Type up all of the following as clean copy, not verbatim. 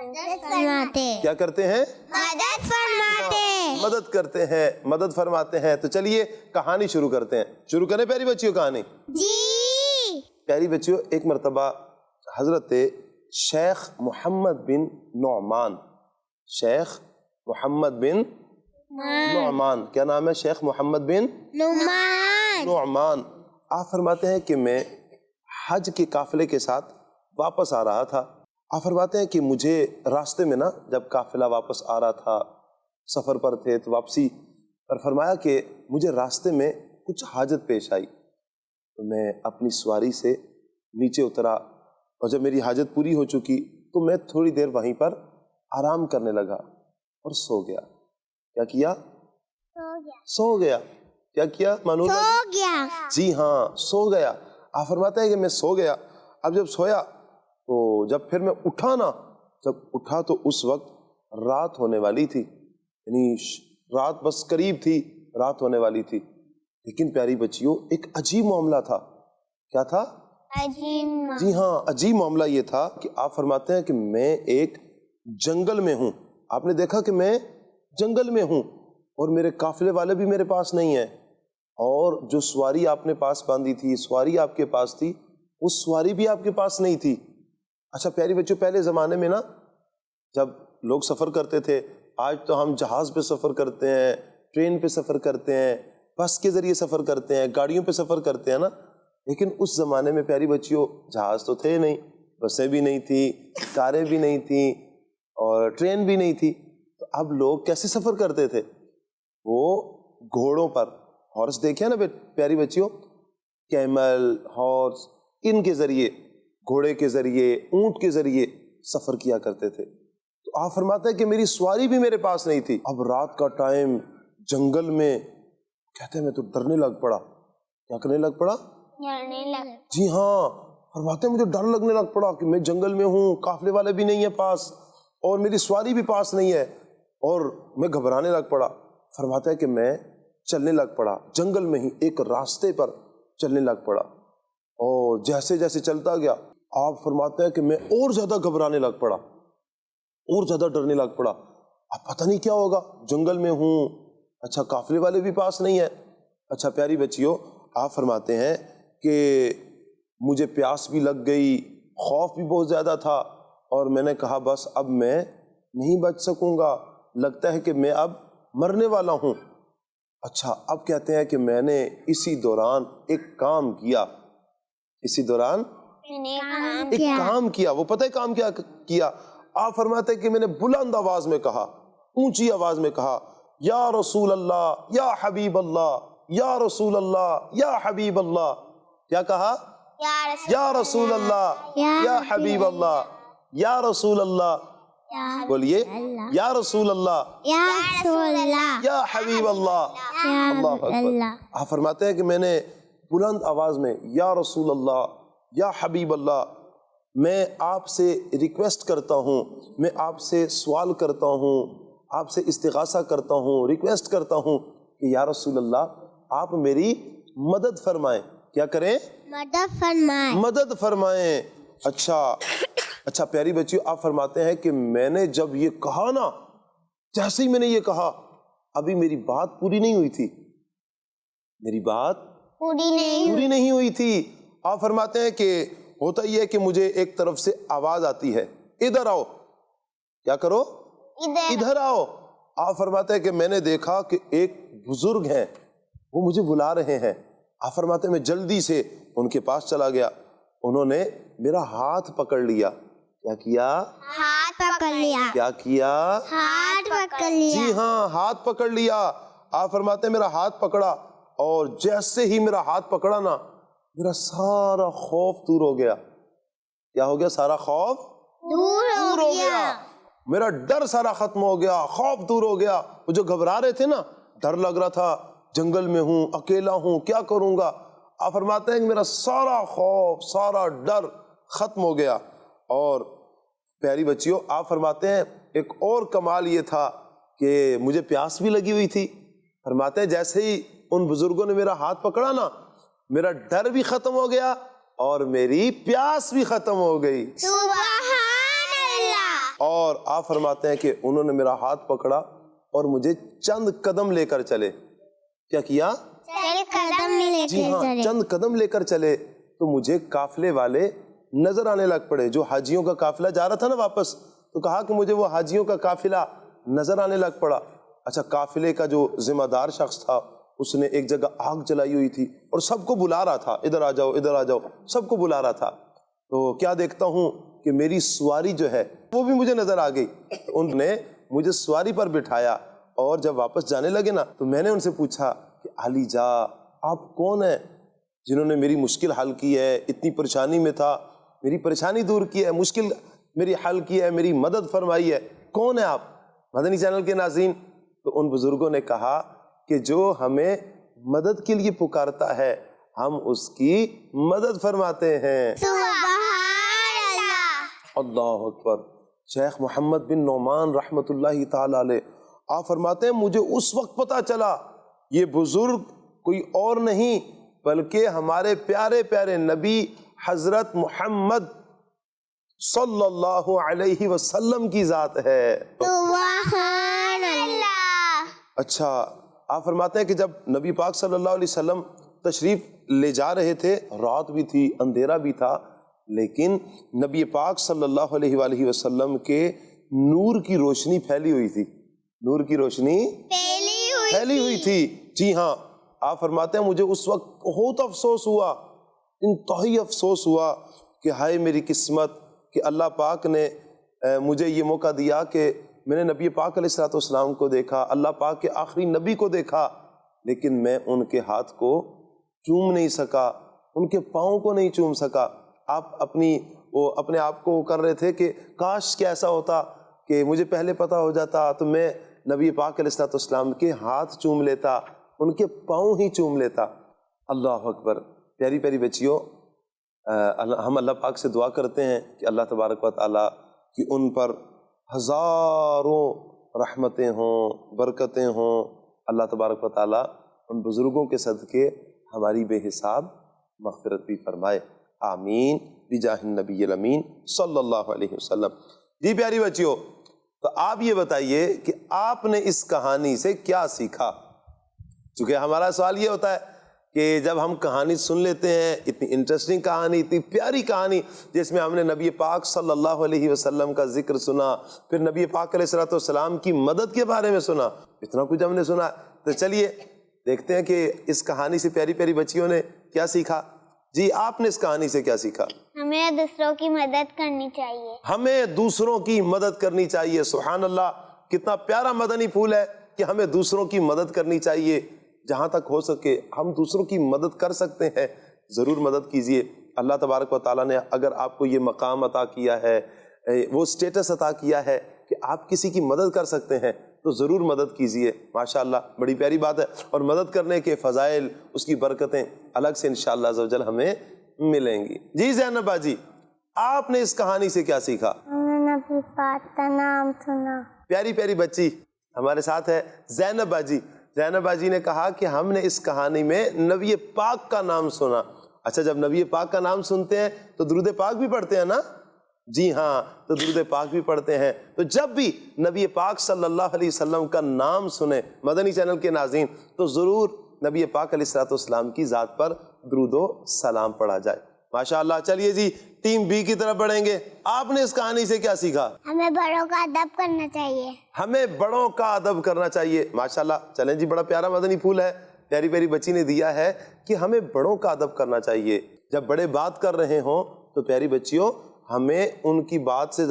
کیا کرتے ہیں؟ مدد فرماتے. مدد کرتے ہیں، مدد فرماتے ہیں. تو چلیے کہانی شروع کرتے ہیں. شروع کریں پیاری بچیوں کہانی. جی. پیاری بچیوں، ایک مرتبہ حضرت شیخ محمد بن نعمان، شیخ محمد بن نعمان، کیا نام ہے؟ شیخ محمد بن نعمان. آپ فرماتے ہیں کہ میں حج کے قافلے کے ساتھ واپس آ رہا تھا. آپ فرماتے ہیں کہ مجھے راستے میں نا، جب قافلہ واپس آ رہا تھا، سفر پر تھے تو واپسی پر فرمایا کہ مجھے راستے میں کچھ حاجت پیش آئی. تو میں اپنی سواری سے نیچے اترا، اور جب میری حاجت پوری ہو چکی تو میں تھوڑی دیر وہیں پر آرام کرنے لگا اور سو گیا. کیا کیا؟ سو گیا. کیا کیا مانو؟ سو گیا. جی ہاں، سو گیا. آپ فرماتے ہیں کہ میں سو گیا. اب جب سویا تو جب پھر میں اٹھا نا، جب اٹھا تو اس وقت رات ہونے والی تھی، یعنی رات بس قریب تھی، رات ہونے والی تھی. لیکن پیاری بچیوں، ایک عجیب معاملہ تھا. کیا تھا؟ عجیب. جی ہاں، عجیب معاملہ یہ تھا کہ آپ فرماتے ہیں کہ میں ایک جنگل میں ہوں. آپ نے دیکھا کہ میں جنگل میں ہوں اور میرے قافلے والے بھی میرے پاس نہیں ہیں، اور جو سواری آپ نے پاس باندھی تھی، سواری آپ کے پاس تھی، وہ سواری بھی آپ کے پاس نہیں تھی. اچھا پیاری بچوں، پہلے زمانے میں نا جب لوگ سفر کرتے تھے، آج تو ہم جہاز پہ سفر کرتے ہیں، ٹرین پہ سفر کرتے ہیں، بس کے ذریعے سفر کرتے ہیں، گاڑیوں پہ سفر کرتے ہیں نا. لیکن اس زمانے میں پیاری بچیوں جہاز تو تھے نہیں، بسیں بھی نہیں تھی، کاریں بھی نہیں تھیں، اور ٹرین بھی نہیں تھی. تو اب لوگ کیسے سفر کرتے تھے؟ وہ گھوڑوں پر، ہارس دیکھے نا پیاری بچیوں، کیمل، ہارس، ان کے ذریعے، گھوڑے کے ذریعے، اونٹ کے ذریعے سفر کیا کرتے تھے. تو آپ فرماتے ہیں کہ میری سواری بھی میرے پاس نہیں تھی. اب رات کا ٹائم جنگل میں، کہتے ہیں میں تو ڈرنے لگ پڑا. کیا کرنے لگ پڑا؟ جی ہاں، فرماتے ہیں مجھے ڈر لگنے لگ پڑا کہ میں جنگل میں ہوں، قافلے والے بھی نہیں ہیں پاس، اور میری سواری بھی پاس نہیں ہے، اور میں گھبرانے لگ پڑا. فرماتا ہے کہ میں چلنے لگ پڑا، جنگل میں ہی ایک راستے پر چلنے لگ پڑا، اور جیسے جیسے چلتا گیا آپ فرماتے ہیں کہ میں اور زیادہ گھبرانے لگ پڑا، اور زیادہ ڈرنے لگ پڑا. اب پتہ نہیں کیا ہوگا، جنگل میں ہوں، اچھا قافلے والے بھی پاس نہیں ہیں. اچھا پیاری بچیوں، آپ فرماتے ہیں کہ مجھے پیاس بھی لگ گئی، خوف بھی بہت زیادہ تھا، اور میں نے کہا بس اب میں نہیں بچ سکوں گا، لگتا ہے کہ میں اب مرنے والا ہوں. اچھا اب کہتے ہیں کہ میں نے اسی دوران ایک کام کیا، اسی دوران ایک کام کیا. وہ پتہ ہے کام کیا کیا؟ آپ فرماتے ہیں کہ میں نے بلند آواز میں کہا، اونچی آواز میں کہا، یا رسول اللہ، یا حبیب اللہ، یا رسول اللہ، یا حبیب اللہ. کیا کہا؟ یا رسول اللہ، یا حبیب اللہ، یا رسول اللہ. بولیے، یا رسول اللہ، یا حبیب اللہ. اللہ اکبر. آپ فرماتے ہیں کہ میں نے بلند آواز میں یا رسول اللہ، یا حبیب اللہ، میں آپ سے ریکویسٹ کرتا ہوں، میں آپ سے سوال کرتا ہوں، آپ سے استغاثہ کرتا ہوں، ریکویسٹ کرتا ہوں کہ یا رسول اللہ آپ میری مدد فرمائیں. کیا کریں؟ مدد فرمائیں. مدد فرمائیں. اچھا پیاری بچیوں، آپ فرماتے ہیں کہ میں نے جب یہ کہا نا، جیسے ہی میں نے یہ کہا، ابھی میری بات پوری نہیں ہوئی تھی، میری بات پوری نہیں ہوئی تھی. آپ فرماتے ہیں کہ ہوتا یہ ہے کہ مجھے ایک طرف سے آواز آتی ہے، ادھر آؤ. کیا کرو؟ ادھر آؤ. آپ فرماتے ہیں کہ میں نے دیکھا کہ ایک بزرگ ہیں، وہ مجھے بلا رہے ہیں. آپ فرماتے ہیں میں جلدی سے ان کے پاس چلا گیا. انہوں نے میرا ہاتھ پکڑ لیا. کیا کیا؟ ہاتھ پکڑ لیا. کیا کیا؟ ہاتھ پکڑ لیا. جی ہاں، ہاتھ پکڑ لیا. آپ فرماتے ہیں میرا ہاتھ پکڑا، اور جیسے ہی میرا ہاتھ پکڑا نا، میرا سارا خوف دور ہو گیا. کیا ہو گیا؟ سارا خوف دور ہو گیا. میرا ڈر سارا ختم ہو گیا، خوف دور ہو گیا. وہ جو گھبرا رہے تھے نا، ڈر لگ رہا تھا، جنگل میں ہوں، اکیلا ہوں، کیا کروں گا. آپ فرماتے ہیں کہ میرا سارا خوف، سارا ڈر ختم ہو گیا. اور پیاری بچیوں، آپ فرماتے ہیں ایک اور کمال یہ تھا کہ مجھے پیاس بھی لگی ہوئی تھی. فرماتے ہیں جیسے ہی ان بزرگوں نے میرا ہاتھ پکڑا نا، میرا ڈر بھی ختم ہو گیا اور میری پیاس بھی ختم ہو گئی. سبحان اللہ. اور آپ فرماتے ہیں کہ انہوں نے میرا ہاتھ پکڑا اور مجھے چند قدم لے کر چلے. کیا کیا؟ قدم میں لے جی کے ہاں، چلے. چند قدم لے کر چلے تو مجھے قافلے والے نظر آنے لگ پڑے. جو حاجیوں کا قافلہ جا رہا تھا نا واپس، تو کہا کہ مجھے وہ حاجیوں کا قافلہ نظر آنے لگ پڑا. اچھا، قافلے کا جو ذمہ دار شخص تھا اس نے ایک جگہ آگ جلائی ہوئی تھی اور سب کو بلا رہا تھا، ادھر آ جاؤ ادھر آ جاؤ، سب کو بلا رہا تھا. تو کیا دیکھتا ہوں کہ میری سواری جو ہے وہ بھی مجھے نظر آ گئی. تو انہوں نے مجھے سواری پر بٹھایا اور جب واپس جانے لگے نا تو میں نے ان سے پوچھا کہ علی جا، آپ کون ہیں جنہوں نے میری مشکل حل کی ہے؟ اتنی پریشانی میں تھا، میری پریشانی دور کی ہے، مشکل میری حل کی ہے، میری مدد فرمائی ہے، کون ہے آپ؟ مدنی چینل کے ناظرین، تو ان بزرگوں نے کہا کہ جو ہمیں مدد کے لیے پکارتا ہے ہم اس کی مدد فرماتے ہیں. سبحان اللہ. اللہ اکبر. شیخ محمد بن نعمان رحمت اللہ تعالی علیہ آپ فرماتے ہیں مجھے اس وقت پتا چلا یہ بزرگ کوئی اور نہیں بلکہ ہمارے پیارے پیارے نبی حضرت محمد صلی اللہ علیہ وسلم کی ذات ہے. سبحان اللہ. اچھا، آپ فرماتے ہیں کہ جب نبی پاک صلی اللہ علیہ وسلم تشریف لے جا رہے تھے، رات بھی تھی، اندھیرا بھی تھا، لیکن نبی پاک صلی اللہ علیہ وآلہ وسلم کے نور کی روشنی پھیلی ہوئی تھی. نور کی روشنی پھیلی ہوئی تھی. جی ہاں، آپ فرماتے ہیں مجھے اس وقت بہت افسوس ہوا، انتہائی افسوس ہوا کہ ہائے میری قسمت کہ اللہ پاک نے مجھے یہ موقع دیا کہ میں نے نبی پاک علیہ الصلوۃ والسلام کو دیکھا، اللہ پاک کے آخری نبی کو دیکھا، لیکن میں ان کے ہاتھ کو چوم نہیں سکا، ان کے پاؤں کو نہیں چوم سکا. آپ اپنے آپ کو کر رہے تھے کہ کاش کہ ایسا ہوتا کہ مجھے پہلے پتہ ہو جاتا تو میں نبی پاک علیہ الصلوۃ والسلام کے ہاتھ چوم لیتا، ان کے پاؤں ہی چوم لیتا. اللہ اکبر. پیاری پیاری بچیوں، ہم اللہ پاک سے دعا کرتے ہیں کہ اللہ تبارک و تعالیٰ کی ان پر ہزاروں رحمتیں ہوں، برکتیں ہوں. اللہ تبارک و تعالیٰ ان بزرگوں کے صدقے ہماری بے حساب مغفرت بھی فرمائے. آمین بجاہ النبی الامین صلی اللہ علیہ وسلم. جی پیاری بچیوں، تو آپ یہ بتائیے کہ آپ نے اس کہانی سے کیا سیکھا؟ چونکہ ہمارا سوال یہ ہوتا ہے کہ جب ہم کہانی سن لیتے ہیں، اتنی انٹرسٹنگ کہانی، اتنی پیاری کہانی جس میں ہم نے نبی پاک صلی اللہ علیہ وسلم کا ذکر سنا، پھر نبی پاک علیہ الصلوۃ والسلام کی مدد کے بارے میں سنا، اتنا کچھ ہم نے سنا، تو چلیے دیکھتے ہیں کہ اس کہانی سے پیاری پیاری بچیوں نے کیا سیکھا. جی آپ نے اس کہانی سے کیا سیکھا؟ ہمیں دوسروں کی مدد کرنی چاہیے. ہمیں دوسروں کی مدد کرنی چاہیے. سبحان اللہ، کتنا پیارا مدنی پھول ہے کہ ہمیں دوسروں کی مدد کرنی چاہیے. جہاں تک ہو سکے ہم دوسروں کی مدد کر سکتے ہیں، ضرور مدد کیجیے. اللہ تبارک و تعالیٰ نے اگر آپ کو یہ مقام عطا کیا ہے، وہ اسٹیٹس عطا کیا ہے کہ آپ کسی کی مدد کر سکتے ہیں تو ضرور مدد کیجیے. ماشاءاللہ بڑی پیاری بات ہے، اور مدد کرنے کے فضائل، اس کی برکتیں الگ سے انشاءاللہ عز و جل ہمیں ملیں گی. جی زینب باجی، آپ نے اس کہانی سے کیا سیکھا؟ میں نے نبی پاک کا نام سنا. پیاری پیاری بچی ہمارے ساتھ ہے زینب باجی. زینب باجی نے کہا کہ ہم نے اس کہانی میں نبی پاک کا نام سنا. اچھا، جب نبی پاک کا نام سنتے ہیں تو درود پاک بھی پڑھتے ہیں نا؟ جی ہاں، تو درود پاک بھی پڑھتے ہیں. تو جب بھی نبی پاک صلی اللہ علیہ وسلم کا نام سنیں مدنی چینل کے ناظرین، تو ضرور نبی پاک علیہ الصلوۃ والسلام کی ذات پر درود و سلام پڑھا جائے. ماشاءاللہ. چلیے جی ٹیم بی کی طرف بڑھیں گے. آپ نے اس کہانی سے کیا سیکھا؟ ہمیں بڑوں کا ادب کرنا چاہیے. ہمیں بڑوں کا ادب کرنا چاہیے. ماشاءاللہ. چلیں جی، بڑا پیارا مدنی پھول ہے، پیاری پیاری بچی نے دیا ہے کہ ہمیں بڑوں کا ادب کرنا چاہیے. جب بڑے بات کر رہے ہوں تو پیاری بچیوں ہمیں ان کی بات سے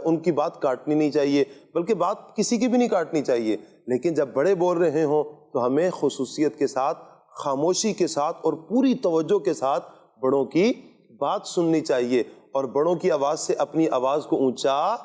ان کی بات کاٹنی نہیں چاہیے، بلکہ بات کسی کی بھی نہیں کاٹنی چاہیے. لیکن جب بڑے بول رہے ہوں تو ہمیں خصوصیت کے ساتھ، خاموشی کے ساتھ اور پوری توجہ کے ساتھ بڑوں کی بات سننی چاہیے، اور بڑوں کی آواز سے اپنی آواز کو اونچا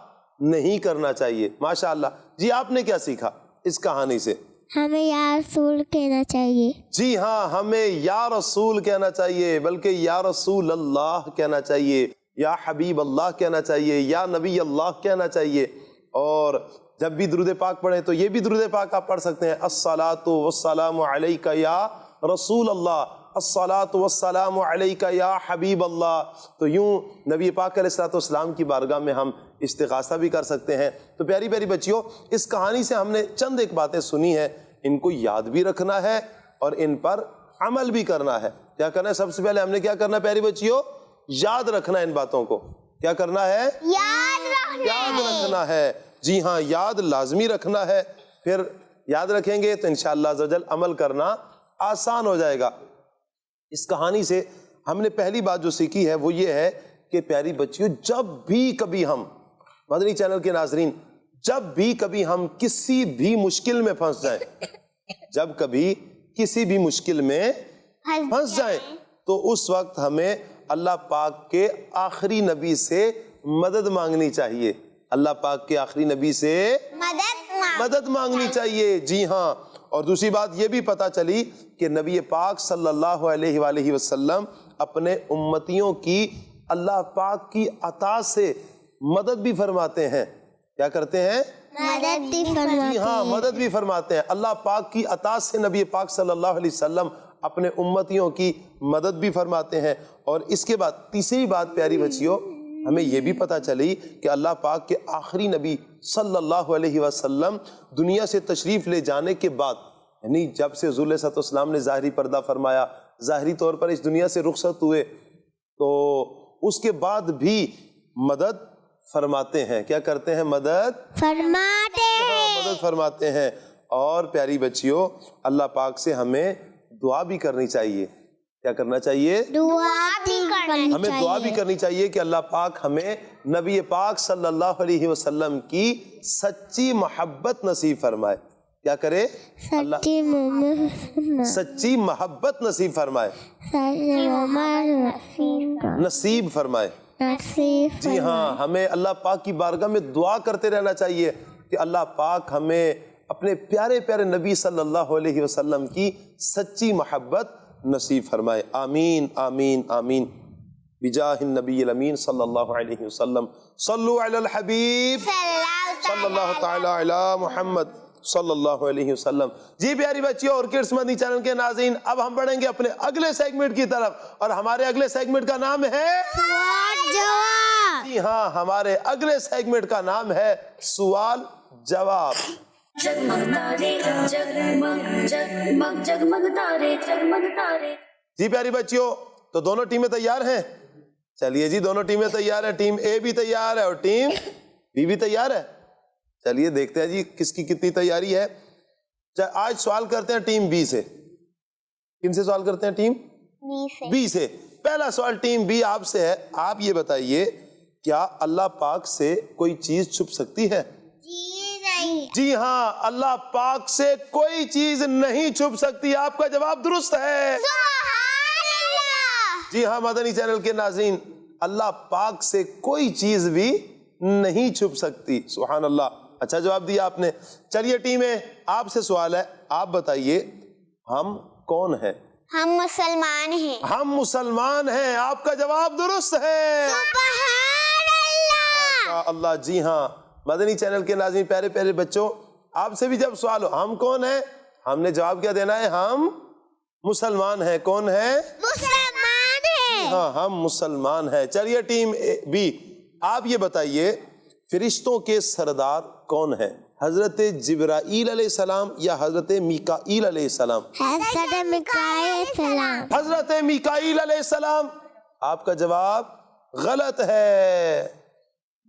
نہیں کرنا چاہیے. ماشاءاللہ. جی آپ نے کیا سیکھا اس کہانی سے؟ ہمیں یا رسول کہنا چاہیے. جی ہاں، ہمیں یا رسول کہنا چاہیے، بلکہ یا رسول اللہ کہنا چاہیے، یا حبیب اللہ کہنا چاہیے، یا نبی اللہ کہنا چاہیے. اور جب بھی درود پاک پڑھیں تو یہ بھی درود پاک آپ پڑھ سکتے ہیں، الصلاۃ والسلام علیک یا رسول اللہ. الصلاۃ والسلام علیک یا حبیب اللہ. تو یوں نبی پاک علیہ الصلوۃ والسلام کی بارگاہ میں ہم استغاثہ بھی کر سکتے ہیں. تو پیاری پیاری بچیوں، اس کہانی سے ہم نے چند ایک باتیں سنی ہیں، ان کو یاد بھی رکھنا ہے اور ان پر عمل بھی کرنا ہے. کیا کرنا ہے؟ سب سے پہلے ہم نے کیا کرنا ہے پیاری بچیوں؟ یاد رکھنا ہے ان باتوں کو. کیا کرنا ہے؟ یاد رکھنا ہے. جی ہاں، یاد لازمی رکھنا ہے. پھر یاد رکھیں گے تو انشاءاللہ عز و جل عمل کرنا آسان ہو جائے گا. اس کہانی سے ہم نے پہلی بات جو سیکھی ہے وہ یہ ہے کہ پیاری بچیوں، جب بھی کبھی ہم مدنی چینل کے ناظرین، جب بھی کبھی ہم کسی بھی مشکل میں پھنس جائیں، جب کبھی کسی بھی مشکل میں پھنس جائیں تو اس وقت ہمیں اللہ پاک کے آخری نبی سے مدد مانگنی چاہیے. اللہ پاک کے آخری نبی سے مدد مانگنی چاہیے. جی ہاں. اور دوسری بات یہ بھی پتہ چلی کہ نبی پاک صلی اللہ علیہ وآلہ وسلم اپنے امتیوں کی اللہ پاک کی عطا سے مدد بھی فرماتے ہیں. کیا کرتے ہیں؟ جی ہاں، مدد بھی فرماتے ہیں. اللہ پاک کی عطا سے نبی پاک صلی اللہ علیہ وسلم اپنے امتیوں کی مدد بھی فرماتے ہیں. اور اس کے بعد تیسری بات پیاری بچیوں، ہمیں یہ بھی پتہ چلی کہ اللہ پاک کے آخری نبی صلی اللہ علیہ وسلم دنیا سے تشریف لے جانے کے بعد، یعنی جب سے حضور علیہ السلام نے ظاہری پردہ فرمایا، ظاہری طور پر اس دنیا سے رخصت ہوئے، تو اس کے بعد بھی مدد فرماتے ہیں. کیا کرتے ہیں؟ مدد فرماتے ہیں. اور پیاری بچیوں، اللہ پاک سے ہمیں دعا بھی کرنی چاہیے. کیا کرنا چاہیے؟ ہمیں دعا بھی کرنی چاہیے کہ اللہ پاک ہمیں نبی پاک صلی اللہ علیہ وسلم کی سچی محبت نصیب فرمائے. کیا کرے؟ سچی محبت نصیب فرمائے، نصیب فرمائے. جی ہاں، ہمیں اللہ پاک کی بارگاہ میں دعا کرتے رہنا چاہیے کہ اللہ پاک ہمیں اپنے پیارے پیارے نبی صلی اللہ علیہ وسلم کی سچی محبت نصیب فرمائے. آمین آمین آمین. بجاہ النبی الامین صلی اللہ علیہ وسلم. صلو علی الحبیب صلی اللہ تعالی علی محمد صلی اللہ علیہ وسلم. جی پیاری بچیوں اور کڈس مدنی چینل کے ناظرین، اب ہم بڑھیں گے اپنے اگلے سیگمنٹ کی طرف، اور ہمارے اگلے سیگمنٹ کا نام ہے جی ہاں، ہمارے اگلے سیگمنٹ کا نام ہے سوال جواب. جگمگ تارے جگمگ جگمگ جگمگ تارے جگمگ تارے. جی پیاری بچیوں، تو دونوں ٹیمیں تیار ہیں؟ چلیے جی، دونوں ٹیمیں تیار ہیں. ٹیم اے بھی تیار ہے اور ٹیم بی بھی تیار ہے. چلیے دیکھتے ہیں جی کس کی کتنی تیاری ہے. آج سوال کرتے ہیں ٹیم بی سے. کن سے سوال کرتے ہیں؟ ٹیم بی سے. پہلا سوال ٹیم بی آپ سے ہے. آپ یہ بتائیے، کیا اللہ پاک سے کوئی چیز چھپ سکتی ہے؟ جی ہاں، اللہ پاک سے کوئی چیز نہیں چھپ سکتی. آپ کا جواب درست ہے. جی ہاں مدنی چینل کے ناظرین، اللہ پاک سے کوئی چیز بھی نہیں چھپ سکتی. سبحان اللہ، اچھا جواب دیا آپ نے. چلیے ٹیم ہے، آپ سے سوال ہے. آپ بتائیے، ہم کون ہیں؟ ہم مسلمان ہیں. ہم مسلمان ہیں. آپ کا جواب درست ہے. ماشاء اللہ. جی ہاں مدنی چینل کے ناظرین، پیارے پیارے بچوں، آپ سے بھی جب سوال ہو ہم کون ہیں، ہم نے جواب کیا دینا ہے؟ ہم مسلمان ہیں. کون ہیں؟ مسلمان ہیں. ہاں، ہم مسلمان ہیں. چلیے ٹیم بی، آپ یہ بتائیے، فرشتوں کے سردار کون ہیں؟ حضرت جبرائیل علیہ السلام یا حضرت میکائیل علیہ السلام؟ حضرت میکائیل السلام. حضرت میکائیل علیہ السلام. آپ کا جواب غلط ہے.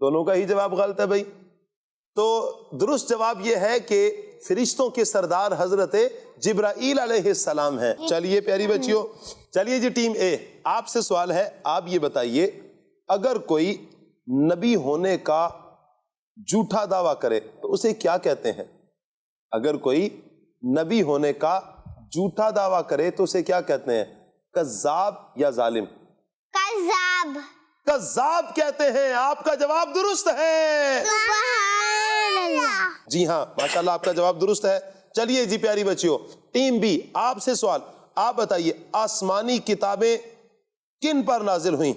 دونوں کا ہی جواب غلط ہے بھائی. تو درست جواب یہ ہے کہ فرشتوں کے سردار حضرت جبرائیل علیہ السلام ہیں. چلیے پیاری بچیوں، چلیے جی ٹیم اے، آپ سے سوال ہے. آپ یہ بتائیے، اگر کوئی نبی ہونے کا جھوٹا دعویٰ کرے تو اسے کیا کہتے ہیں؟ اگر کوئی نبی ہونے کا جھوٹا دعویٰ کرے تو اسے کیا کہتے ہیں؟ کذاب یا ظالم؟ کذاب. کذاب کہتے ہیں. آپ کا جواب درست ہے. سبحان اللہ. جی ہاں ماشاءاللہ، آپ کا جواب درست ہے. چلیے جی پیاری بچیوں، ٹیم بی، آپ سے سوال. آپ بتائیے، آسمانی کتابیں کن پر نازل ہوئیں؟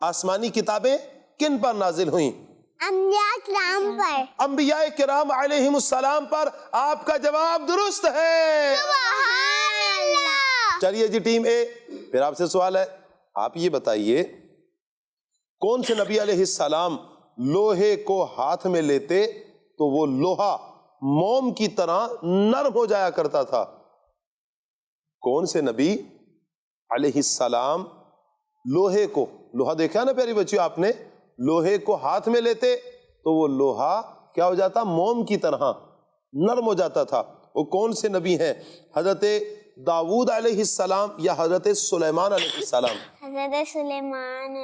آسمانی کتابیں کن پر نازل ہوئیں؟ انبیاء کرام پر. انبیاء کرام علیہم السلام پر. آپ کا جواب درست ہے. سبحان اللہ. چلیے جی ٹیم اے، پھر آپ سے سوال ہے، آپ یہ بتائیے کون سے نبی علیہ السلام لوہے کو ہاتھ میں لیتے تو وہ لوہا موم کی طرح نرم ہو جایا کرتا تھا؟ کون سے نبی علیہ السلام لوہے کو، لوہا دیکھا نا پیاری بچیوں آپ نے، لوہے کو ہاتھ میں لیتے تو وہ لوہا کیا ہو جاتا؟ موم کی طرح نرم ہو جاتا تھا۔ وہ کون سے نبی ہیں؟ حضرت داؤد علیہ السلام یا حضرت سلیمان علیہ السلام؟ حضرت سلیمان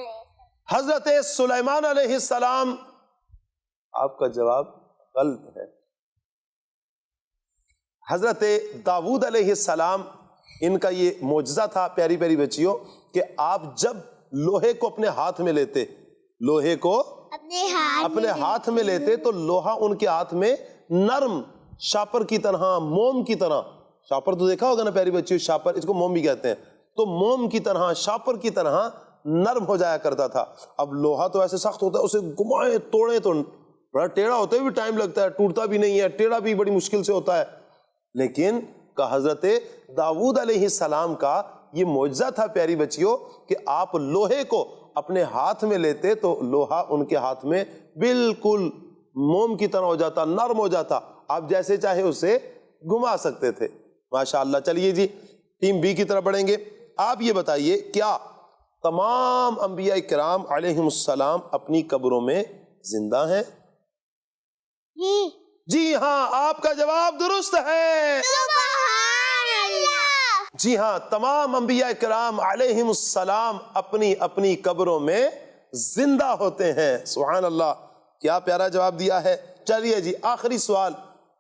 حضرت سلیمان علیہ السلام۔ آپ کا جواب غلط ہے۔ حضرت داؤد علیہ السلام، ان کا یہ معجزہ تھا پیاری پیاری بچیوں کہ آپ جب لوہے کو اپنے ہاتھ میں لیتے، لوہے کو اپنے ہاتھ میں لیتے تو لوہا ان کے ہاتھ میں نرم شاپر کی طرح، موم کی طرح، شاپر تو دیکھا ہوگا نا پیاری بچیوں، شاپر اس کو موم بھی کہتے ہیں، تو موم کی طرح، شاپر کی طرح نرم ہو جایا کرتا تھا۔ اب لوہا تو ایسے سخت ہوتا ہے، اسے گھمائے توڑے تو بڑا ٹیڑھا ہوتے بھی ٹائم لگتا ہے، ٹوٹتا بھی نہیں ہے، ٹیڑھا بھی بڑی مشکل سے ہوتا ہے، لیکن حضرت داؤد علیہ السلام کا یہ معجزہ تھا پیاری بچیوں کہ آپ لوہے کو اپنے ہاتھ میں لیتے تو لوہا ان کے ہاتھ میں بالکل موم کی طرح ہو جاتا، نرم ہو جاتا، آپ جیسے چاہے اسے گھما سکتے تھے۔ ماشاءاللہ۔ چلیے جی ٹیم بی کی طرف بڑھیں گے۔ آپ یہ بتائیے کیا تمام انبیاء کرام علیہم السلام اپنی قبروں میں زندہ ہیں؟ جی ہاں، آپ کا جواب درست ہے۔ سبحان اللہ۔ جی ہاں، تمام انبیاء کرام علیہم السلام اپنی اپنی قبروں میں زندہ ہوتے ہیں۔ سبحان اللہ، کیا پیارا جواب دیا ہے۔ چلیے جی آخری سوال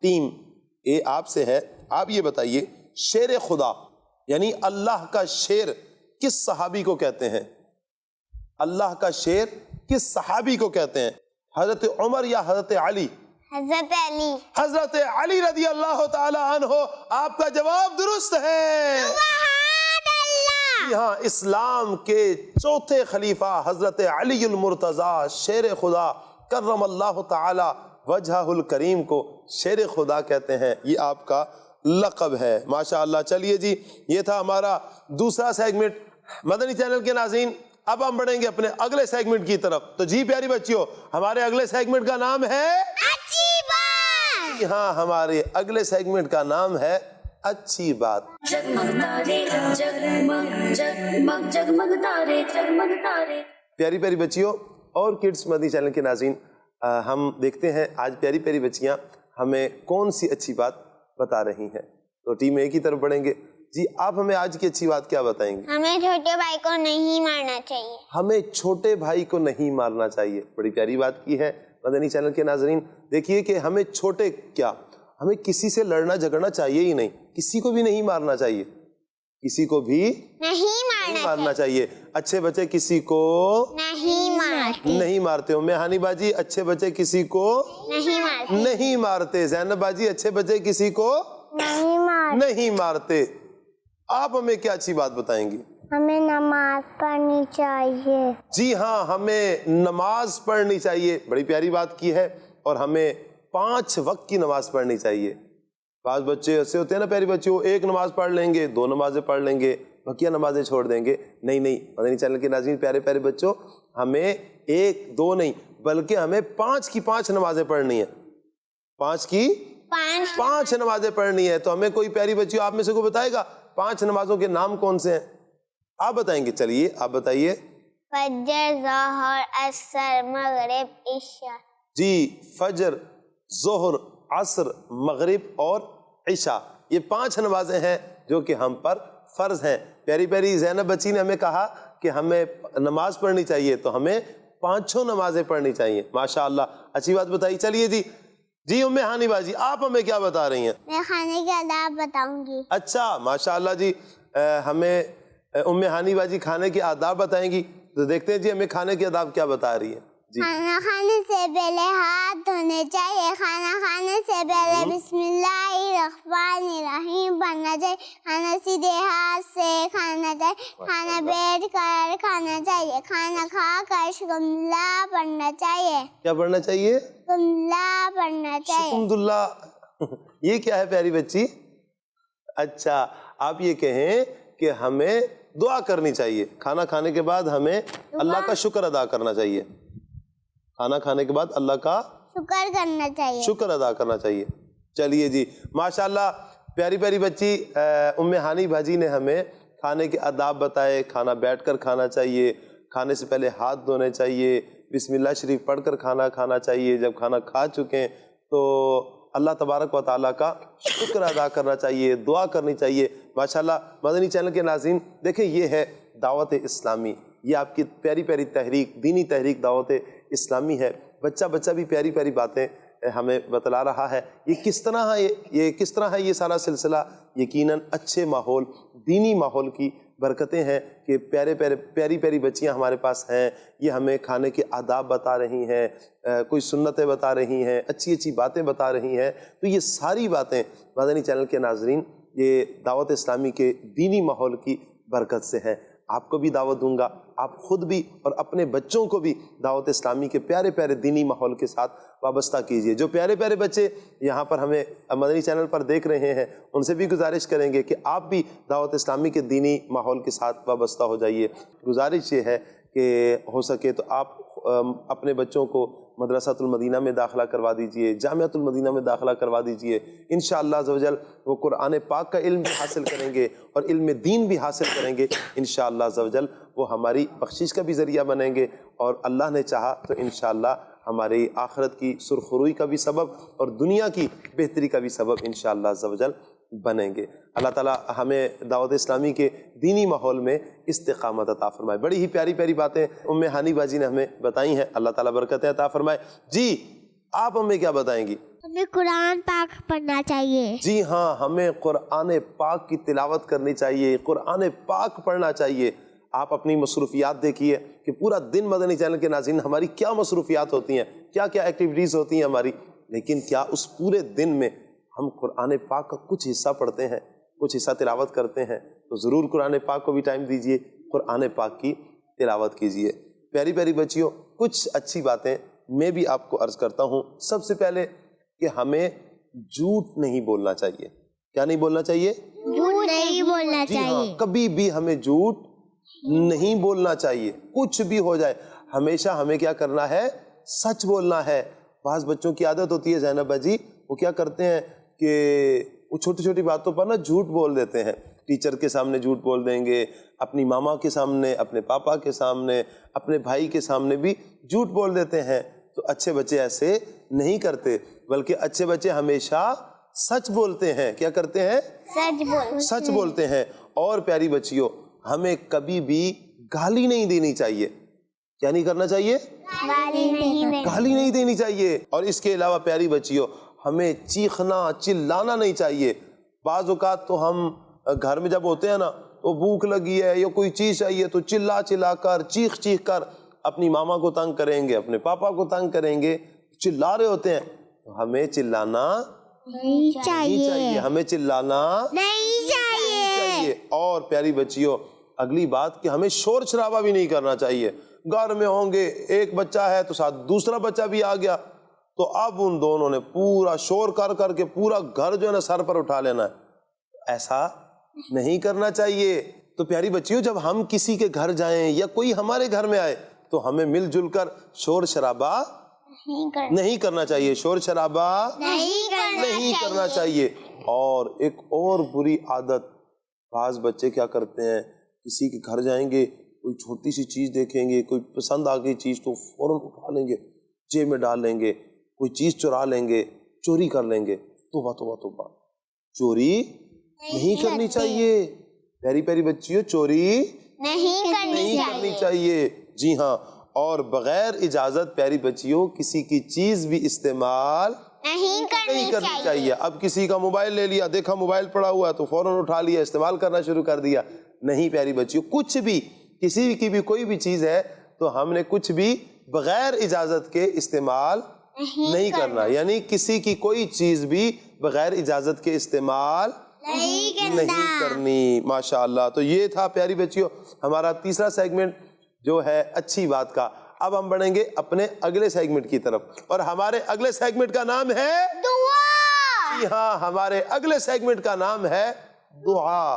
ٹیم اے آپ سے ہے، آپ یہ بتائیے شیر خدا یعنی اللہ کا شیر کس صحابی کو کہتے ہیں؟ اللہ کا شیر کس صحابی کو کہتے ہیں؟ حضرت عمر یا حضرت علی؟ حضرت علی۔ حضرت علی رضی اللہ تعالی عنہ۔ آپ کا جواب درست ہے۔ سبحان اللہ۔ جی ہاں، اسلام کے چوتھے خلیفہ حضرت علی المرتضیٰ شیر خدا کرم اللہ تعالی وجہہ الکریم کو شیر خدا کہتے ہیں، یہ آپ کا لقب ہے۔ ماشاءاللہ۔ چلیے جی یہ تھا ہمارا دوسرا سیگمنٹ۔ مدنی چینل کے ناظرین اب ہم بڑھیں گے اپنے اگلے سیگمنٹ کی طرف۔ تو جی پیاری بچیوں، ہمارے اگلے سیگمنٹ کا نام ہے اچھی بات۔ جی ہاں، ہمارے اگلے سیگمنٹ کا نام ہے اچھی بات۔ جگمگ تارے جگمگ جگمگ جگمگ تارے جگمگ تارے۔ پیاری پیاری بچیوں اور کڈس مدنی چینل کے ناظرین، ہم دیکھتے ہیں آج پیاری پیاری بچیاں ہمیں کون سی اچھی بات بتا رہی ہیں۔ تو ٹیم اے کی طرف بڑھیں گے۔ جی آپ ہمیں آج کی اچھی بات کیا بتائیں گے؟ ہمیں چھوٹے بھائی کو نہیں مارنا چاہیے۔ ہمیں چھوٹے بھائی کو نہیں مارنا چاہیے۔ بڑی پیاری بات کی ہے مدنی چینل کے ناظرین۔ دیکھیے کہ ہمیں چھوٹے کیا، ہمیں کسی سے لڑنا جھگڑنا چاہیے ہی نہیں، کسی کو بھی نہیں مارنا چاہیے، کسی کو بھی نہیں مارنا چاہیے۔ اچھے بچے کسی کو نہیں مارتے۔ ام ہانی باجی اچھے بچے کسی کو نہیں مارتے۔ زینب باجی اچھے بچے کسی کو نہیں مارتے۔ آپ ہمیں کیا اچھی بات بتائیں گی؟ ہمیں نماز پڑھنی چاہیے۔ جی ہاں، ہمیں نماز پڑھنی چاہیے۔ بڑی پیاری بات کی ہے۔ اور ہمیں 5 وقت کی نماز پڑھنی چاہیے۔ بعض بچے ایسے ہوتے ہیں نا پیاری بچے، وہ ایک نماز پڑھ لیں گے، 2 نمازیں پڑھ لیں گے، بقیہ نمازیں چھوڑ دیں گے۔ نہیں، مدنی چینل کے ناظرین پیارے پیارے بچوں، ہمیں 1 2 نہیں بلکہ ہمیں 5 کی 5 نمازیں پڑھنی ہیں۔ 5 کی 5 نمازیں پڑھنی ہے۔ تو ہمیں کوئی پیاری بچیوں آپ میں سے کوئی بتائے گا 5 نمازوں کے نام کون سے ہیں؟ آپ بتائیں گے؟ چلیے آپ بتائیے۔ فجر، ظہر، عصر، مغرب، عشاء۔ جی، فجر، ظہر، عصر، مغرب اور عشاء، یہ 5 نمازیں ہیں جو کہ ہم پر فرض ہیں۔ پیاری پیاری زینب بچی نے ہمیں کہا کہ ہمیں نماز پڑھنی چاہیے، تو ہمیں 5 نمازیں پڑھنی چاہیے۔ ماشاءاللہ، اچھی بات بتائی۔ چلیے جی ام ہانی باجی آپ ہمیں کیا بتا رہی ہیں؟ میں کھانے کے آداب بتاؤں گی۔ اچھا، ماشاءاللہ جی، ہمیں ام ہانی باجی کھانے کے آداب بتائیں گی۔ تو دیکھتے ہیں جی ہمیں کھانے کے آداب کیا بتا رہی ہے۔ جی، کھانا کھانے سے پہلے ہاتھ دھونے چاہیے۔ کھانا کھانے سے پہلے بسم اللہ الرحمن الرحیم پڑھنا چاہیے۔ کھانا سیدھے ہاتھ سے کھانا چاہیے۔ کھانا بیٹھ کر کھانا چاہیے۔ کھانا کھا کر شکملہ پڑھنا چاہیے۔ کیا پڑھنا چاہیے؟ شکملہ پڑھنا چاہیے۔ الحمدللہ۔ یہ کیا ہے پیاری بچی؟ اچھا، آپ یہ کہیں کہ ہمیں دعا کرنی چاہیے، کھانا کھانے کے بعد ہمیں اللہ کا شکر ادا کرنا چاہیے، کھانا کھانے کے بعد اللہ کا شکر کرنا چاہیے، شکر ادا کرنا چاہیے۔ چلیے جی، ماشاءاللہ پیاری پیاری بچی ام ہانی بھاجی نے ہمیں کھانے کے آداب بتائے، کھانا بیٹھ کر کھانا چاہیے، کھانے سے پہلے ہاتھ دھونے چاہیے، بسم اللہ شریف پڑھ کر کھانا کھانا چاہیے، جب کھانا کھا چکیں تو اللہ تبارک و تعالیٰ کا شکر ادا کرنا چاہیے، دعا کرنی چاہیے۔ ماشاءاللہ مدنی چینل کے ناظرین دیکھیں، یہ ہے دعوت اسلامی، یہ آپ کی پیاری پیاری تحریک، دینی تحریک دعوت اسلامی ہے۔ بچہ بھی پیاری پیاری باتیں ہمیں بتلا رہا ہے۔ یہ کس طرح ہے، یہ کس طرح ہے یہ سارا سلسلہ؟ یقیناً اچھے ماحول، دینی ماحول کی برکتیں ہیں کہ پیاری پیاری بچیاں ہمارے پاس ہیں، یہ ہمیں کھانے کے آداب بتا رہی ہیں، کوئی سنتیں بتا رہی ہیں، اچھی اچھی باتیں بتا رہی ہیں۔ تو یہ ساری باتیں مدنی چینل کے ناظرین یہ دعوت اسلامی کے دینی ماحول کی برکت سے ہے۔ آپ کو بھی دعوت دوں گا، آپ خود بھی اور اپنے بچوں کو بھی دعوت اسلامی کے پیارے پیارے دینی ماحول کے ساتھ وابستہ کیجئے۔ جو پیارے پیارے بچے یہاں پر ہمیں مدنی چینل پر دیکھ رہے ہیں، ان سے بھی گزارش کریں گے کہ آپ بھی دعوت اسلامی کے دینی ماحول کے ساتھ وابستہ ہو جائیے۔ گزارش یہ ہے کہ ہو سکے تو آپ اپنے بچوں کو مدرسۃ المدینہ میں داخلہ کروا دیجئے، جامعۃ المدینہ میں داخلہ کروا دیجئے۔ انشاءاللہ عز و جل وہ قرآن پاک کا علم بھی حاصل کریں گے اور علم دین بھی حاصل کریں گے۔ انشاءاللہ عز و جل وہ ہماری بخشش کا بھی ذریعہ بنیں گے، اور اللہ نے چاہا تو انشاءاللہ ہماری آخرت کی سرخروئی کا بھی سبب اور دنیا کی بہتری کا بھی سبب انشاءاللہ عز و جل بنیں گے۔ اللہ تعالیٰ ہمیں دعوت اسلامی کے دینی ماحول میں استقامت عطا فرمائے۔ بڑی ہی پیاری پیاری باتیں ام ہانی باجی نے ہمیں بتائی ہیں، اللہ تعالیٰ برکتیں عطا فرمائے۔ جی آپ ہمیں کیا بتائیں گی؟ ہمیں قرآن پاک پڑھنا چاہیے۔ جی ہاں، ہمیں قرآن پاک کی تلاوت کرنی چاہیے، قرآن پاک پڑھنا چاہیے۔ آپ اپنی مصروفیات دیکھیے کہ پورا دن مدنی چینل کے ناظرین ہماری کیا مصروفیات ہوتی ہیں، کیا کیا ایکٹیویٹیز ہوتی ہیں ہماری، لیکن کیا اس پورے دن میں ہم قرآن پاک کا کچھ حصہ پڑھتے ہیں، کچھ حصہ تلاوت کرتے ہیں؟ تو ضرور قرآن پاک کو بھی ٹائم دیجئے، قرآن پاک کی تلاوت کیجئے۔ پیاری پیاری بچیوں، کچھ اچھی باتیں میں بھی آپ کو عرض کرتا ہوں۔ سب سے پہلے کہ ہمیں جھوٹ نہیں بولنا چاہیے۔ کیا نہیں بولنا چاہیے؟ جھوٹ نہیں بولنا جی ہاں، چاہیے۔ کبھی بھی ہمیں جھوٹ نہیں بولنا چاہیے، کچھ بھی ہو جائے ہمیشہ ہمیں کیا کرنا ہے؟ سچ بولنا ہے۔ بعض بچوں کی عادت ہوتی ہے زینب باجی، وہ کیا کرتے ہیں کہ وہ چھوٹی چھوٹی باتوں پر نا جھوٹ بول دیتے ہیں۔ ٹیچر کے سامنے جھوٹ بول دیں گے، اپنی ماما کے سامنے، اپنے پاپا کے سامنے، اپنے بھائی کے سامنے بھی جھوٹ بول دیتے ہیں۔ تو اچھے بچے ایسے نہیں کرتے، بلکہ اچھے بچے ہمیشہ سچ بولتے ہیں۔ کیا کرتے ہیں؟ سچ بولتے ہیں۔ اور پیاری بچیوں، ہمیں کبھی بھی گالی نہیں دینی چاہیے۔ کیا نہیں کرنا چاہیے؟ گالی نہیں دینی چاہیے۔ اور اس کے علاوہ پیاری بچیوں، ہمیں چیخنا چلانا نہیں چاہیے۔ بعض اوقات تو ہم گھر میں جب ہوتے ہیں نا، تو بھوک لگی ہے یا کوئی چیز چاہیے تو چلا چلا کر، چیخ چیخ کر اپنی ماما کو تنگ کریں گے، اپنے پاپا کو تنگ کریں گے، چلا رہے ہوتے ہیں۔ تو ہمیں چلانا نہیں چاہیے، ہمیں چلانا نہیں چاہیے۔ اور پیاری بچیوں، اگلی بات کہ ہمیں شور شرابہ بھی نہیں کرنا چاہیے۔ گھر میں ہوں گے، ایک بچہ ہے تو ساتھ دوسرا بچہ بھی آ گیا، تو اب ان دونوں نے پورا شور کر کر کے پورا گھر جو ہے نا سر پر اٹھا لینا ہے۔ ایسا نہیں کرنا چاہیے۔ تو پیاری بچیوں، جب ہم کسی کے گھر جائیں یا کوئی ہمارے گھر میں آئے تو ہمیں مل جل کر شور شرابہ نہیں کرنا چاہیے، شور شرابہ نہیں کرنا چاہیے۔ اور ایک اور بری عادت، بعض بچے کیا کرتے ہیں، کسی کے گھر جائیں گے، کوئی چھوٹی سی چیز دیکھیں گے، کوئی پسند آ گئی چیز تو فوراً اٹھا لیں گے، جیب میں ڈال لیں گے، کوئی چیز چرا لیں گے، چوری کر لیں گے۔ توبہ توبہ توبہ، چوری نہیں کرنی چاہیے۔ پیاری پیاری بچیوں، چوری نہیں کرنی چاہیے۔ جی ہاں، اور بغیر اجازت پیاری بچیوں کسی کی چیز بھی استعمال نہیں کرنی چاہیے۔ اب کسی کا موبائل لے لیا، دیکھا موبائل پڑا ہوا ہے تو فوراً اٹھا لیا، استعمال کرنا شروع کر دیا۔ نہیں پیاری بچیوں، کچھ بھی، کسی کی بھی کوئی بھی چیز ہے تو ہم نے کچھ بھی بغیر اجازت کے استعمال نہیں کرنا، یعنی کسی کی کوئی چیز بھی بغیر اجازت کے استعمال نہیں کرنی۔ ماشاءاللہ۔ تو یہ تھا پیاری بچیوں ہمارا تیسرا سیگمنٹ جو ہے اچھی بات کا۔ اب ہم بڑھیں گے اپنے اگلے سیگمنٹ کی طرف، اور ہمارے اگلے سیگمنٹ کا نام ہے دعا۔ جی ہاں، ہمارے اگلے سیگمنٹ کا نام ہے دعا۔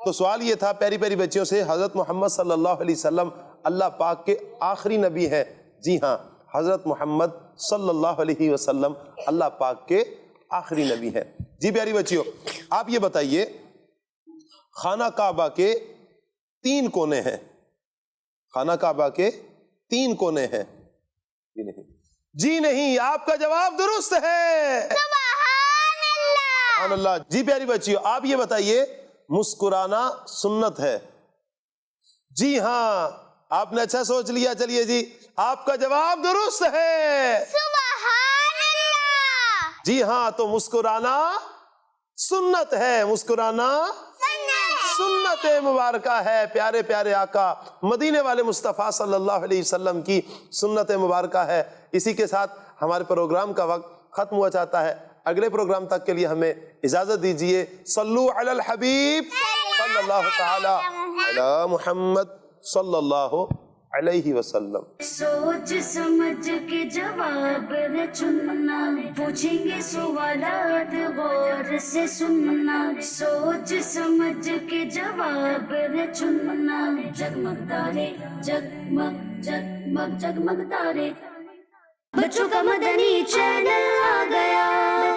تو سوال یہ تھا پیاری پیاری بچیوں سے، حضرت محمد صلی اللہ علیہ وسلم اللہ پاک کے آخری نبی ہیں؟ جی ہاں، حضرت محمد صلی اللہ علیہ وسلم اللہ پاک کے آخری نبی ہیں۔ جی پیاری بچیوں، آپ یہ بتائیے خانہ کعبہ کے 3 کونے ہیں، خانہ کعبہ کے 3 کونے ہیں؟ جی نہیں، جی نہیں، آپ کا جواب درست ہے، سبحان اللہ۔ جی پیاری بچیوں، آپ یہ بتائیے مسکرانا سنت ہے؟ جی ہاں، آپ نے اچھا سوچ لیا، چلیے جی آپ کا جواب درست ہے، سبحان اللہ۔ جی ہاں، تو مسکرانا سنت ہے، مسکرانا سنت مبارکہ ہے، پیارے پیارے آقا مدینے والے مصطفیٰ صلی اللہ علیہ وسلم کی سنت مبارکہ ہے۔ اسی کے ساتھ ہمارے پروگرام کا وقت ختم ہوا چاہتا ہے، اگلے پروگرام تک کے لیے ہمیں اجازت دیجیے۔ صلو علی الحبیب صلی اللہ تعالی علی محمد صلی اللہ علیہ وسلم۔ سوچ سمجھ کے جواب نہ چننا، پوچھیں گے سوالات غور سے سننا، سوچ سمجھ کے جواب نہ چننا، جگمگ تارے جگمگ جگمگ جگمگ تارے، بچوں کا مدنی چینل آ گیا۔